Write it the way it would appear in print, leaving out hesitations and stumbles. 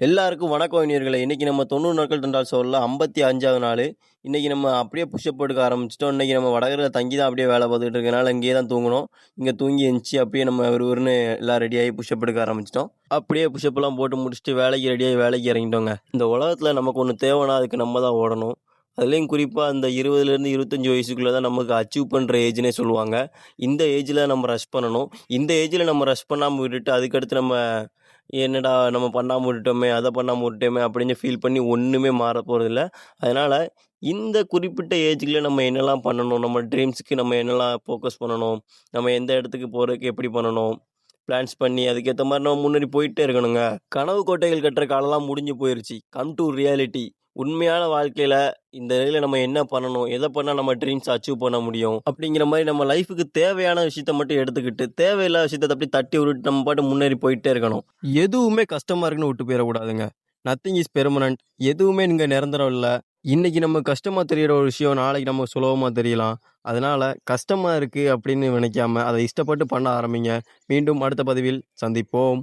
எல்லாருக்கும் வணக்கம் இனியர்களே. இன்னைக்கு நம்ம 90 நாட்கள் தண்டால் ஷோல 55வது நாள். இன்னைக்கு நம்ம அப்படியே புஷ்அப் எடுக்க ஆரம்பிச்சிட்டோம். இன்னைக்கு நம்ம வடகரையில தங்கி தான் அப்படியே வேலை பார்த்துட்டு இருக்கனால இங்கேயே தான் தூங்கணும். இங்கே தூங்கி எந்திச்சு அப்படியே நம்ம விறுவிறுன்னு எல்லாம் ரெடியாகி புஷ்அப் எடுக்க ஆரம்பிச்சிட்டோம். அப்படியே புஷ்அப்லாம் போட்டு முடிச்சுட்டு வேலைக்கு ரெடியாகி வேலைக்கு இறங்கிட்டோங்க. இந்த உலகத்தில் நமக்கு ஒன்று தேவைன்னா அதுக்கு நம்ம தான் ஓடணும். அதுலேயும் குறிப்பாக அந்த 20லேருந்து 25 வயசுக்குள்ளே தான் நமக்கு அச்சீவ் பண்ணுற ஏஜ்னே சொல்லுவாங்க. இந்த ஏஜில் நம்ம ரஷ் பண்ணணும். இந்த ஏஜில் நம்ம ரஷ் பண்ணாமல் விட்டுட்டு அதுக்கடுத்து நம்ம என்னடா நம்ம பண்ணாம விட்டுட்டோமே, அத பண்ணாம விட்டுட்டோமே அப்படின்னு ஃபீல் பண்ணி ஒண்ணுமே மாறப் போறதில்ல. அதனால இந்த குறிப்பிட்ட ஏஜ்ல நம்ம என்னலாம் பண்ணணும்? நம்ம ட்ரீம்ஸ்க்கு நம்ம என்னலாம் ஃபோக்கஸ் பண்ணணும்? நம்ம எந்த இடத்துக்கு போறதுக்கு எப்படி பண்ணணும்? பிளான்ஸ் பண்ணி அதுக்கேத்த மாரி நம்ம முன்னாடி போயிட்டே இருக்கணுங்க. கனவு கோட்டைகள் கட்டுற காலம்லாம் முடிஞ்சு போயிருச்சு. Come to reality. உண்மையான வாழ்க்கையில இந்த இதுல நம்ம என்ன பண்ணணும்? எத பண்ணா நம்ம ட்ரீம்ஸ அச்சீவ் பண்ண முடியும்? அப்படிங்கிற மாரி நம்ம லைஃப்‌க்கு தேவையான விஷயத்த மட்டும் எடுத்துக்கிட்டு, தேவையில்லாத விஷயத்த அப்படியே தட்டி விட்டுட்டு நம்ம பாட்டுக்கு முன்னேறி போயிட்டே இருக்கணும். எதுவுமே கஷ்டமா இருக்குன்னு விட்டு போயிறக்கூடாதுங்க. Nothing is permanent. எதுவுமே இங்க நிரந்தரம் இல்ல. இன்னைக்கு நமக்கு கஷ்டமா தெரியிற ஒரு விஷயம் நாளைக்கு நமக்கு சுலபமா தெரியலாம். அதனால கஷ்டமா இருக்கு அப்படின்னு நினைக்காம, அத இஷ்டப்பட்டு பண்ண ஆரம்பிங்க. மீண்டும் அடுத்த பதிவில் சந்திப்போம்.